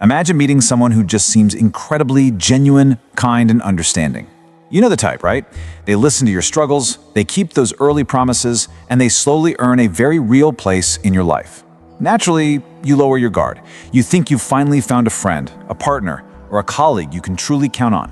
Imagine meeting someone who just seems incredibly genuine, kind, and understanding. You know the type, right? They listen to your struggles, they keep those early promises, and they slowly earn a very real place in your life. Naturally, you lower your guard. You think you've finally found a friend, a partner, or a colleague you can truly count on.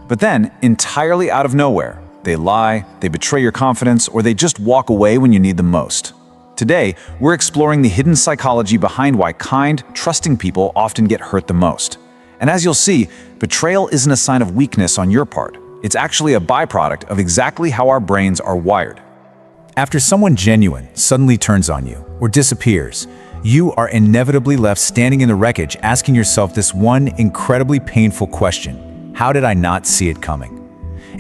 But then, entirely out of nowhere, they lie, they betray your confidence, or they just walk away when you need them most. Today, we're exploring the hidden psychology behind why kind, trusting people often get hurt the most. And as you'll see, betrayal isn't a sign of weakness on your part. It's actually a byproduct of exactly how our brains are wired. After someone genuine suddenly turns on you or disappears, you are inevitably left standing in the wreckage asking yourself this one incredibly painful question: how did I not see it coming?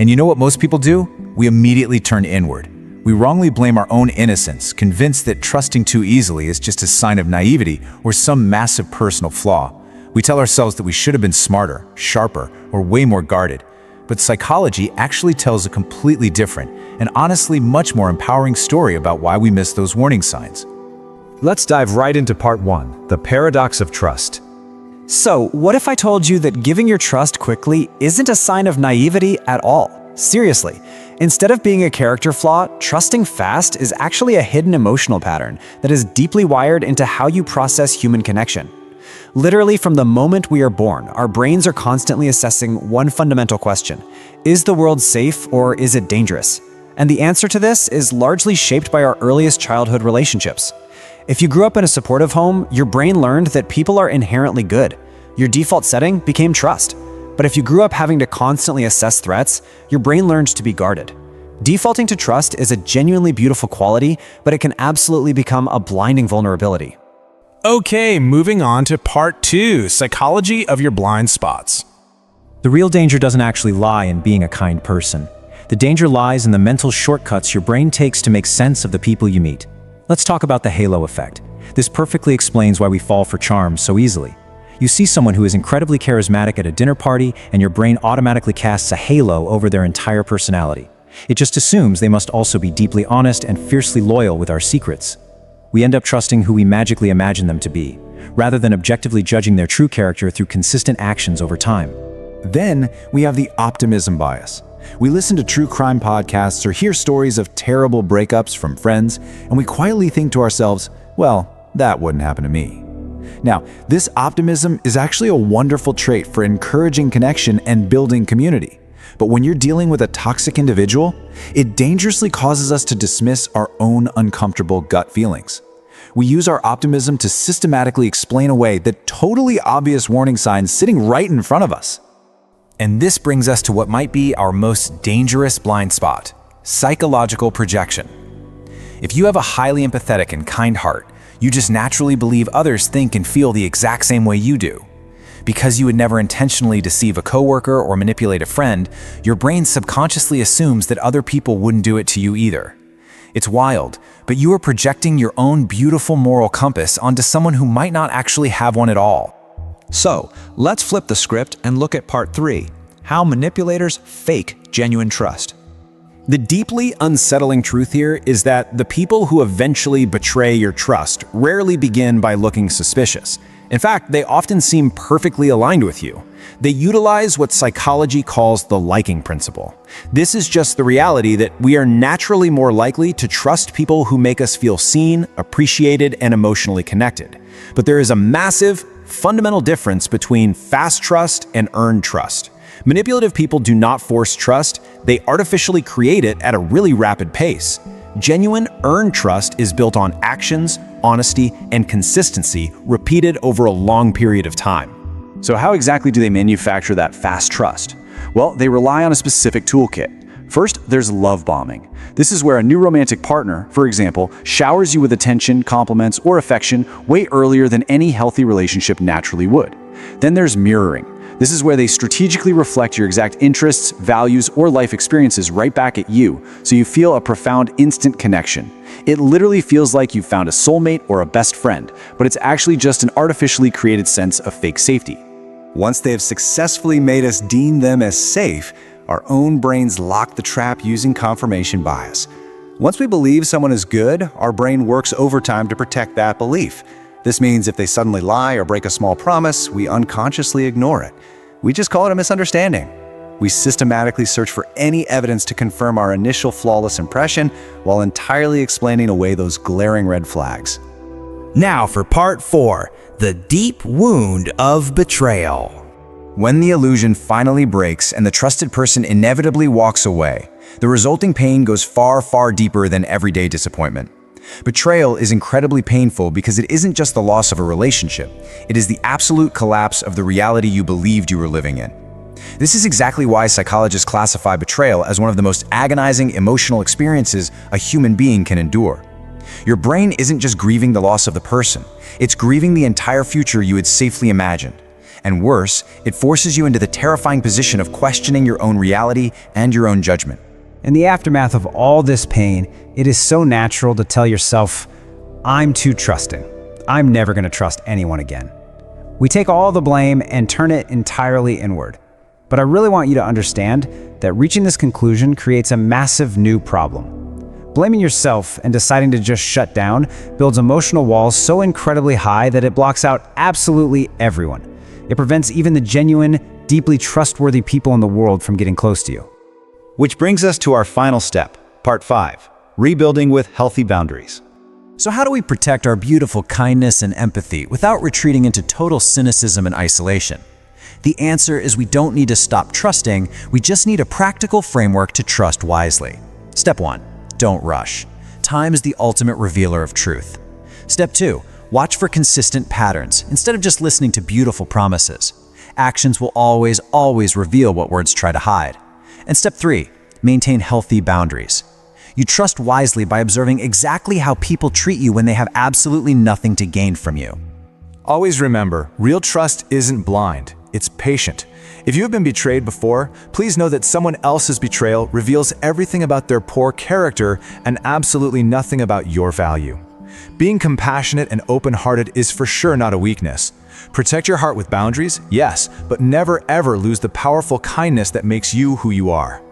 And you know what most people do? We immediately turn inward. We wrongly blame our own innocence, convinced that trusting too easily is just a sign of naivety or some massive personal flaw. We tell ourselves that we should have been smarter, sharper, or way more guarded. But psychology actually tells a completely different and honestly much more empowering story about why we miss those warning signs. Let's dive right into part 1, the paradox of trust. So, what if I told you that giving your trust quickly isn't a sign of naivety at all? Seriously, instead of being a character flaw, trusting fast is actually a hidden emotional pattern that is deeply wired into how you process human connection. Literally, from the moment we are born, our brains are constantly assessing one fundamental question: is the world safe or is it dangerous? And the answer to this is largely shaped by our earliest childhood relationships. If you grew up in a supportive home, your brain learned that people are inherently good. Your default setting became trust. But if you grew up having to constantly assess threats, your brain learned to be guarded. Defaulting to trust is a genuinely beautiful quality, but it can absolutely become a blinding vulnerability. Okay, moving on to part 2, psychology of your blind spots. The real danger doesn't actually lie in being a kind person. The danger lies in the mental shortcuts your brain takes to make sense of the people you meet. Let's talk about the halo effect. This perfectly explains why we fall for charms so easily. You see someone who is incredibly charismatic at a dinner party, and your brain automatically casts a halo over their entire personality. It just assumes they must also be deeply honest and fiercely loyal with our secrets. We end up trusting who we magically imagine them to be, rather than objectively judging their true character through consistent actions over time. Then we have the optimism bias. We listen to true crime podcasts or hear stories of terrible breakups from friends, and we quietly think to ourselves, well, that wouldn't happen to me. Now, this optimism is actually a wonderful trait for encouraging connection and building community. But when you're dealing with a toxic individual, it dangerously causes us to dismiss our own uncomfortable gut feelings. We use our optimism to systematically explain away the totally obvious warning signs sitting right in front of us. And this brings us to what might be our most dangerous blind spot: psychological projection. If you have a highly empathetic and kind heart, you just naturally believe others think and feel the exact same way you do. Because you would never intentionally deceive a coworker or manipulate a friend, your brain subconsciously assumes that other people wouldn't do it to you either. It's wild, but you are projecting your own beautiful moral compass onto someone who might not actually have one at all. So, let's flip the script and look at part 3, how manipulators fake genuine trust. The deeply unsettling truth here is that the people who eventually betray your trust rarely begin by looking suspicious. In fact, they often seem perfectly aligned with you. They utilize what psychology calls the liking principle. This is just the reality that we are naturally more likely to trust people who make us feel seen, appreciated, and emotionally connected. But there is a massive, fundamental difference between fast trust and earned trust. Manipulative people do not force trust, they artificially create it at a really rapid pace. Genuine, earned trust is built on actions, honesty, and consistency repeated over a long period of time. So how exactly do they manufacture that fast trust? Well, they rely on a specific toolkit. First, there's love bombing. This is where a new romantic partner, for example, showers you with attention, compliments, or affection way earlier than any healthy relationship naturally would. Then there's mirroring. This is where they strategically reflect your exact interests, values, or life experiences right back at you, so you feel a profound instant connection. It literally feels like you've found a soulmate or a best friend, but it's actually just an artificially created sense of fake safety. Once they have successfully made us deem them as safe, our own brains lock the trap using confirmation bias. Once we believe someone is good, our brain works overtime to protect that belief. This means if they suddenly lie or break a small promise, we unconsciously ignore it. We just call it a misunderstanding. We systematically search for any evidence to confirm our initial flawless impression while entirely explaining away those glaring red flags. Now for part 4, the deep wound of betrayal. When the illusion finally breaks and the trusted person inevitably walks away, the resulting pain goes far, far deeper than everyday disappointment. Betrayal is incredibly painful because it isn't just the loss of a relationship, it is the absolute collapse of the reality you believed you were living in. This is exactly why psychologists classify betrayal as one of the most agonizing emotional experiences a human being can endure. Your brain isn't just grieving the loss of the person, it's grieving the entire future you had safely imagined. And worse, it forces you into the terrifying position of questioning your own reality and your own judgment. In the aftermath of all this pain, it is so natural to tell yourself, I'm too trusting. I'm never going to trust anyone again. We take all the blame and turn it entirely inward. But I really want you to understand that reaching this conclusion creates a massive new problem. Blaming yourself and deciding to just shut down builds emotional walls so incredibly high that it blocks out absolutely everyone. It prevents even the genuine, deeply trustworthy people in the world from getting close to you. Which brings us to our final step, part 5, rebuilding with healthy boundaries. So how do we protect our beautiful kindness and empathy without retreating into total cynicism and isolation? The answer is we don't need to stop trusting, we just need a practical framework to trust wisely. Step 1, don't rush. Time is the ultimate revealer of truth. Step 2, watch for consistent patterns instead of just listening to beautiful promises. Actions will always reveal what words try to hide. And step 3, maintain healthy boundaries. You trust wisely by observing exactly how people treat you when they have absolutely nothing to gain from you. Always remember, real trust isn't blind, it's patient. If you have been betrayed before, please know that someone else's betrayal reveals everything about their poor character and absolutely nothing about your value. Being compassionate and open-hearted is for sure not a weakness. Protect your heart with boundaries, yes, but never ever lose the powerful kindness that makes you who you are.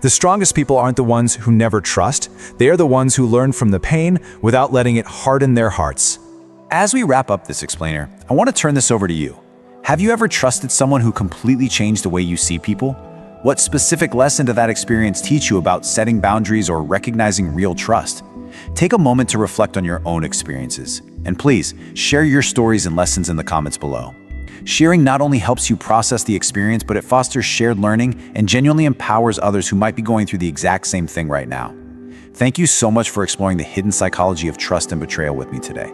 The strongest people aren't the ones who never trust, they are the ones who learn from the pain without letting it harden their hearts. As we wrap up this explainer, I want to turn this over to you. Have you ever trusted someone who completely changed the way you see people? What specific lesson did that experience teach you about setting boundaries or recognizing real trust? Take a moment to reflect on your own experiences, and please share your stories and lessons in the comments below. Sharing not only helps you process the experience, but it fosters shared learning and genuinely empowers others who might be going through the exact same thing right now. Thank you so much for exploring the hidden psychology of trust and betrayal with me today.